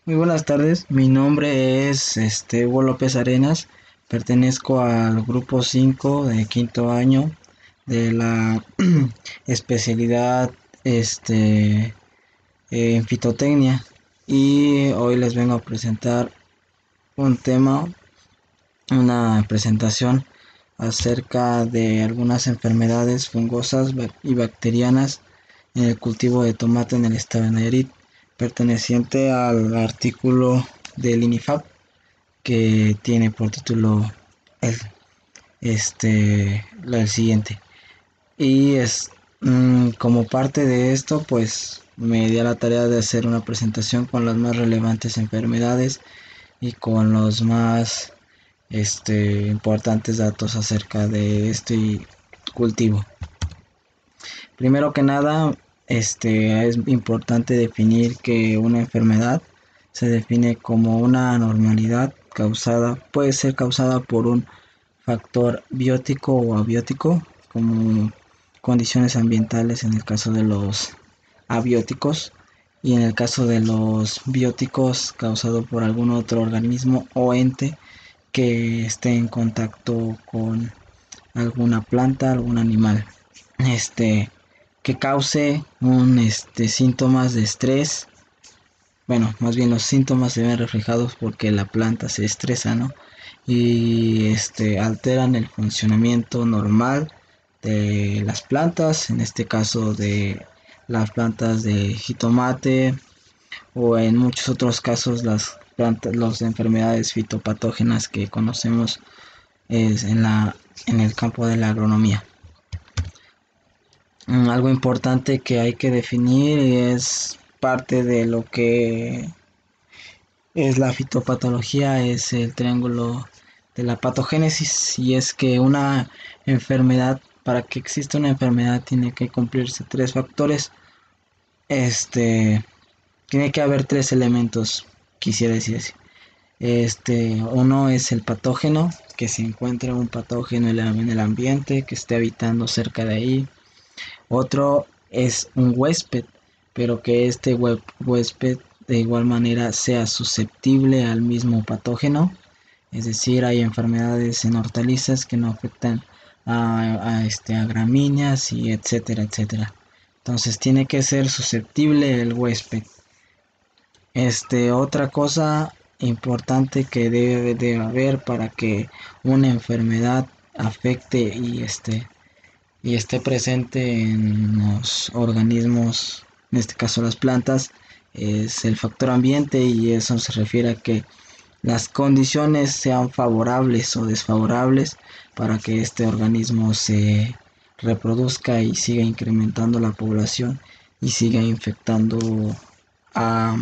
Muy buenas tardes, mi nombre es Hugo López Arenas, pertenezco al grupo 5 de quinto año de la especialidad en fitotecnia y hoy les vengo a presentar un tema, una presentación acerca de algunas enfermedades fungosas y bacterianas en el cultivo de tomate en el estado de Nayarit, perteneciente al artículo del INIFAP que tiene por título el, el siguiente. Y como parte de esto, pues me di a la tarea de hacer una presentación con las más relevantes enfermedades y con los más importantes datos acerca de este cultivo. Primero que nada, es importante definir que una enfermedad se define como una anormalidad puede ser causada por un factor biótico o abiótico, como condiciones ambientales en el caso de los abióticos, y en el caso de los bióticos causado por algún otro organismo o ente que esté en contacto con alguna planta, algún animal. Que cause síntomas de estrés. Bueno, más bien los síntomas se ven reflejados porque la planta se estresa, ¿no? Y alteran el funcionamiento normal de las plantas, en este caso de las plantas de jitomate, o en muchos otros casos las enfermedades fitopatógenas que conocemos en el campo de la agronomía. Algo importante que hay que definir es parte de lo que es la fitopatología, es el triángulo de la patogénesis, y es que para que exista una enfermedad tiene que cumplirse tres factores. Tiene que haber tres elementos, quisiera decir así. Uno es el patógeno, que se encuentre un patógeno en el ambiente, que esté habitando cerca de ahí. Otro es un huésped, pero que este huésped de igual manera sea susceptible al mismo patógeno. Es decir, hay enfermedades en hortalizas que no afectan a gramíneas y etcétera, etcétera. Entonces tiene que ser susceptible el huésped. Otra cosa importante que debe de haber para que una enfermedad afecte y esté presente en los organismos, en este caso las plantas, es el factor ambiente, y eso se refiere a que las condiciones sean favorables o desfavorables para que este organismo se reproduzca y siga incrementando la población y siga infectando a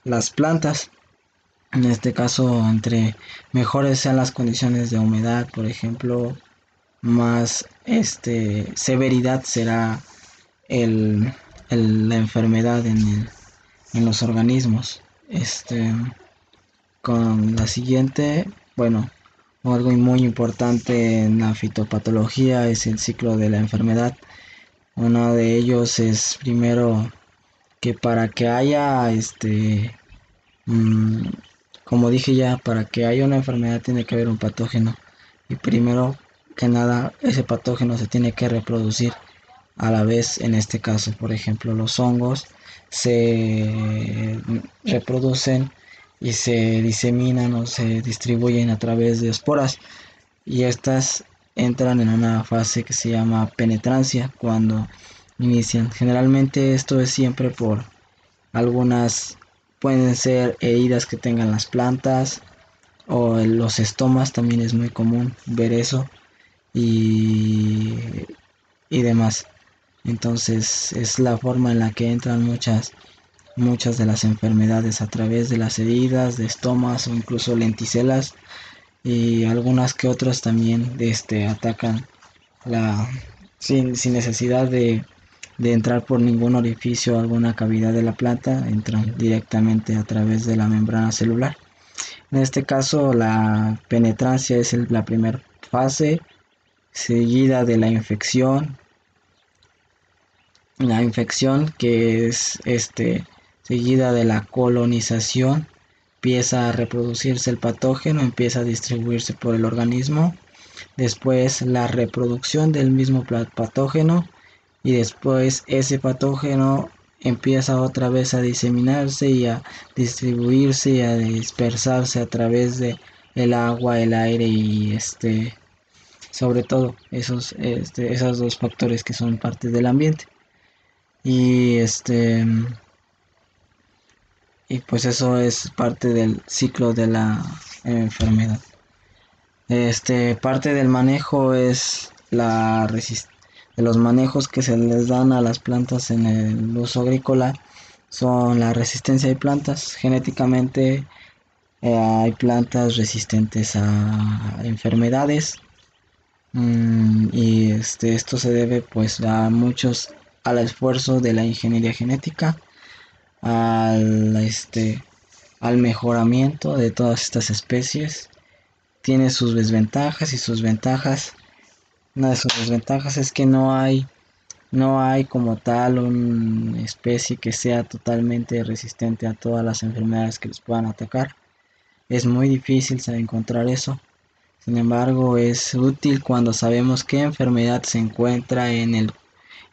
las plantas. En este caso, entre mejores sean las condiciones de humedad, por ejemplo, más severidad será el, la enfermedad en los organismos. Con la siguiente, bueno, algo muy importante en la fitopatología es el ciclo de la enfermedad. Uno de ellos es primero que para que haya mm, como dije ya, para que haya una enfermedad tiene que haber un patógeno, y primero que nada ese patógeno se tiene que reproducir a la vez. En este caso, por ejemplo, los hongos se reproducen y se diseminan o se distribuyen a través de esporas, y estas entran en una fase que se llama penetrancia cuando inician. Generalmente esto es siempre por algunas, pueden ser heridas que tengan las plantas o en los estomas, también es muy común ver eso, y, y demás. Entonces es la forma en la que entran muchas de las enfermedades, a través de las heridas de estomas o incluso lenticelas, y algunas que otras también atacan la sin necesidad de entrar por ningún orificio o alguna cavidad de la planta, entran directamente a través de la membrana celular. En este caso, la penetrancia es la primera fase, seguida de la infección. La infección, que es seguida de la colonización, empieza a reproducirse el patógeno, empieza a distribuirse por el organismo, después la reproducción del mismo patógeno y después ese patógeno empieza otra vez a diseminarse y a distribuirse y a dispersarse a través de el agua, el aire y sobre todo esos dos factores que son parte del ambiente. Y y pues eso es parte del ciclo de la enfermedad. Parte del manejo es de los manejos que se les dan a las plantas en el uso agrícola son la resistencia de plantas. Genéticamente hay plantas resistentes a enfermedades. Y esto se debe pues al esfuerzo de la ingeniería genética, al mejoramiento de todas estas especies. Tiene sus desventajas y sus ventajas. Una de sus desventajas es que no hay como tal una especie que sea totalmente resistente a todas las enfermedades que les puedan atacar. Es muy difícil encontrar eso. Sin embargo, es útil cuando sabemos qué enfermedad se encuentra en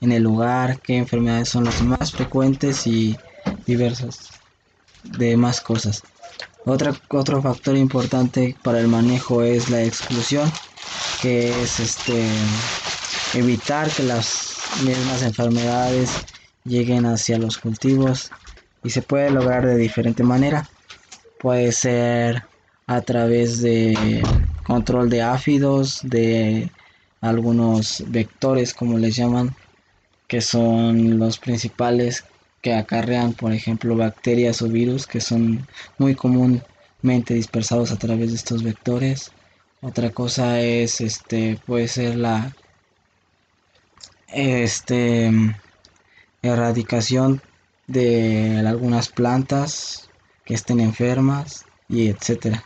el lugar, qué enfermedades son las más frecuentes y diversas demás cosas. Otro factor importante para el manejo es la exclusión, que es evitar que las mismas enfermedades lleguen hacia los cultivos, y se puede lograr de diferente manera. Puede ser a través de control de áfidos, de algunos vectores como les llaman, que son los principales que acarrean, por ejemplo, bacterias o virus, que son muy comúnmente dispersados a través de estos vectores. Otra cosa es puede ser la este erradicación de algunas plantas que estén enfermas y etcétera.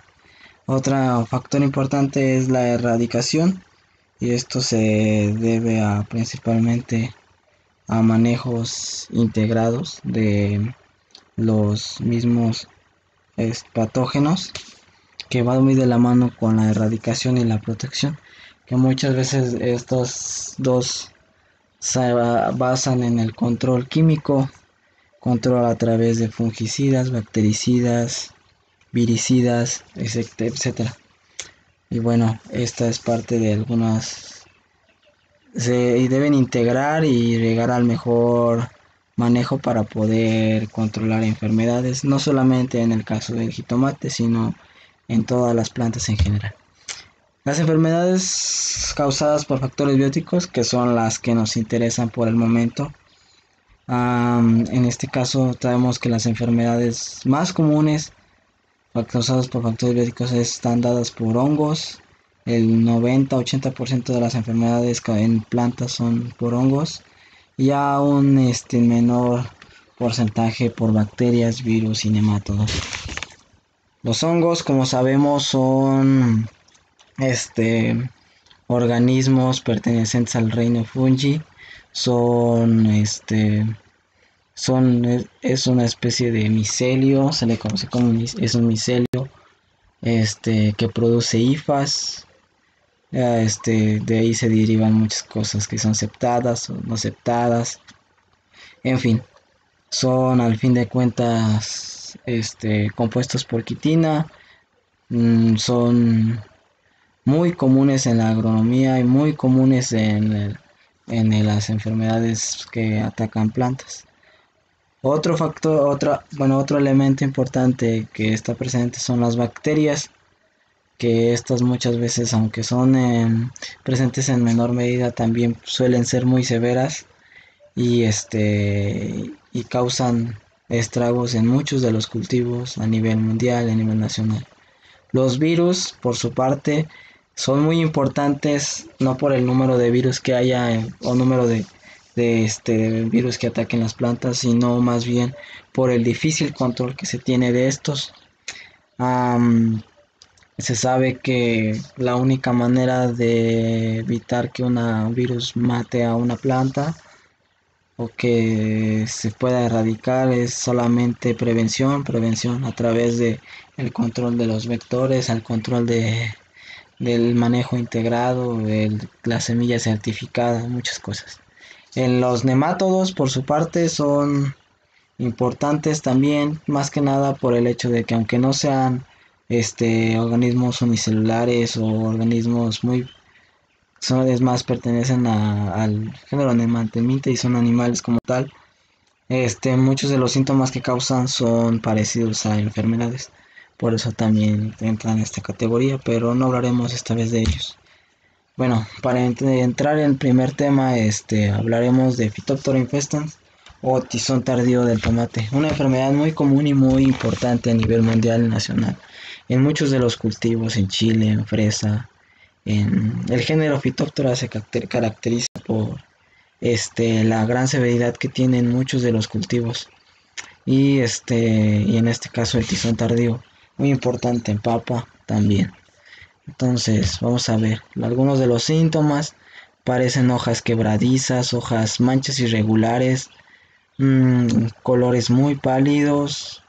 Otro factor importante es la erradicación, y esto se debe principalmente a manejos integrados de los mismos patógenos, que va muy de la mano con la erradicación y la protección, que muchas veces estos dos se basan en el control químico, control a través de fungicidas, bactericidas, viricidas, etcétera. Y bueno, esta es parte de algunas y deben integrar y llegar al mejor manejo para poder controlar enfermedades, no solamente en el caso del jitomate, sino en todas las plantas en general. Las enfermedades causadas por factores bióticos, que son las que nos interesan por el momento. En este caso sabemos que las enfermedades más comunes causadas por factores bióticos están dadas por hongos. El 90-80% de las enfermedades en plantas son por hongos, y a un menor porcentaje por bacterias, virus y nematodos. Los hongos, como sabemos, son organismos pertenecientes al reino fungi. Es una especie de micelio, se le conoce como es un micelio que produce hifas. De ahí se derivan muchas cosas que son septadas o no septadas. En fin, son al fin de cuentas compuestos por quitina. Son muy comunes en la agronomía y muy comunes en las enfermedades que atacan plantas. Otro elemento importante que está presente son las bacterias, que estas muchas veces, aunque son presentes en menor medida, también suelen ser muy severas y causan estragos en muchos de los cultivos a nivel mundial, a nivel nacional. Los virus, por su parte, son muy importantes, no por el número de virus que haya o número de virus que ataquen las plantas, sino más bien por el difícil control que se tiene de estos. Se sabe que la única manera de evitar que un virus mate a una planta o que se pueda erradicar es solamente prevención a través de el control de los vectores, al control del manejo integrado, la semilla certificada, muchas cosas. En los nemátodos, por su parte, son importantes también, más que nada por el hecho de que aunque no sean organismos unicelulares o organismos es más, pertenecen al género Nematodonta y son animales como tal. Muchos de los síntomas que causan son parecidos a enfermedades, por eso también entran en esta categoría, pero no hablaremos esta vez de ellos. Bueno, para entrar en el primer tema, hablaremos de Phytophthora infestans o tizón tardío del tomate, una enfermedad muy común y muy importante a nivel mundial y nacional. En muchos de los cultivos, en chile, en fresa, el género Phytophthora se caracteriza por la gran severidad que tienen muchos de los cultivos y en este caso el tizón tardío, muy importante en papa también. Entonces, vamos a ver algunos de los síntomas. Parecen hojas quebradizas, hojas manchas irregulares, colores muy pálidos,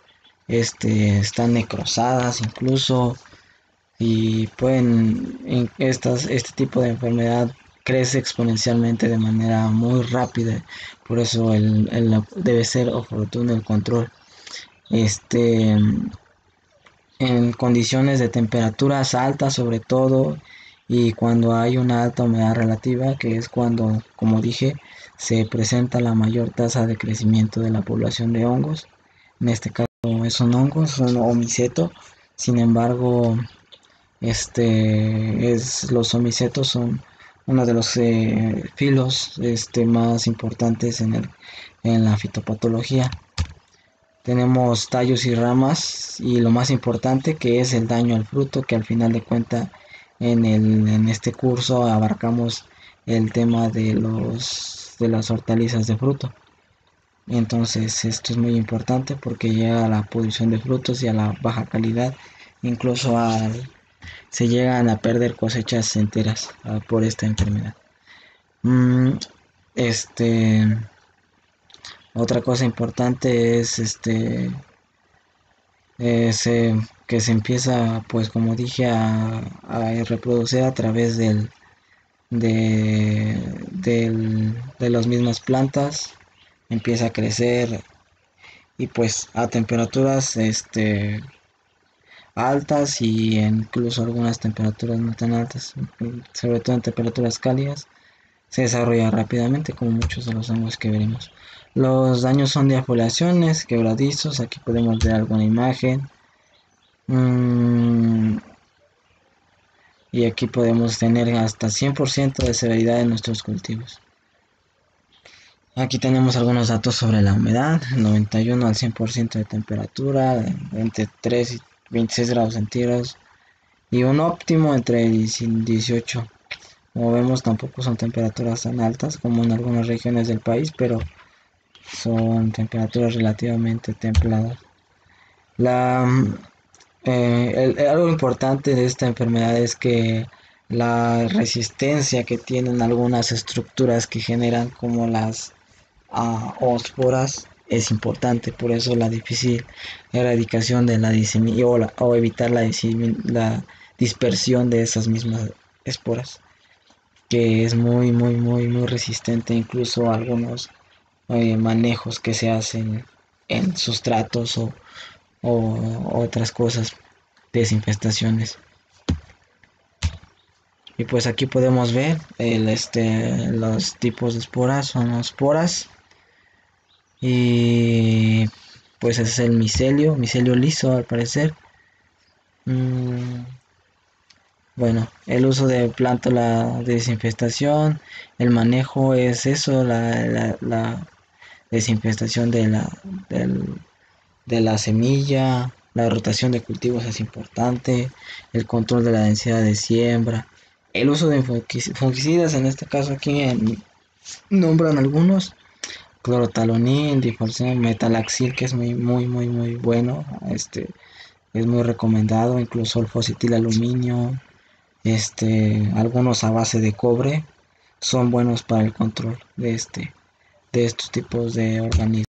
están necrosadas incluso, y este tipo de enfermedad crece exponencialmente de manera muy rápida, por eso debe ser oportuno el control. Este, en condiciones de temperaturas altas sobre todo, y cuando hay una alta humedad relativa, que es cuando, como dije, se presenta la mayor tasa de crecimiento de la población de hongos. En este caso son hongos, son omiceto. Sin embargo, los omicetos son uno de los filos más importantes en la fitopatología. Tenemos tallos y ramas, y lo más importante, que es el daño al fruto, que al final de cuentas en este curso abarcamos el tema de las hortalizas de fruto. Entonces esto es muy importante porque llega a la producción de frutos y a la baja calidad, incluso se llegan a perder cosechas enteras por esta enfermedad. Mm, este, Otra cosa importante es que se empieza, pues como dije, a reproducir a través de las mismas plantas, empieza a crecer, y pues a temperaturas altas, y incluso algunas temperaturas no tan altas, sobre todo en temperaturas cálidas, se desarrolla rápidamente, como muchos de los hongos que veremos. Los daños son de afoliaciones, quebradizos. Aquí podemos ver alguna imagen. Y aquí podemos tener hasta 100% de severidad en nuestros cultivos. Aquí tenemos algunos datos sobre la humedad: 91 al 100% de temperatura, entre 3 y 26 grados centígrados, y un óptimo entre 18. Como vemos, tampoco son temperaturas tan altas como en algunas regiones del país, pero son temperaturas relativamente templadas. Algo importante de esta enfermedad es que la resistencia que tienen algunas estructuras que generan, como las ósporas, es importante. Por eso la difícil erradicación de la diseminación, o evitar la dispersión de esas mismas esporas, que es muy muy muy muy resistente incluso a algunos manejos que se hacen en sustratos o otras cosas, desinfestaciones. Y pues aquí podemos ver los tipos de esporas. Son esporas, y pues ese es el micelio liso al parecer. Bueno, el uso de plántula de desinfestación, el manejo es eso, la desinfestación de la semilla, la rotación de cultivos es importante, el control de la densidad de siembra, el uso de fungicidas. En este caso aquí nombran algunos: clorothalonil, difosfeno, metalaxil, que es muy muy muy muy bueno, es muy recomendado, incluso el fosfetilaluminio, algunos a base de cobre son buenos para el control de de estos tipos de organismos.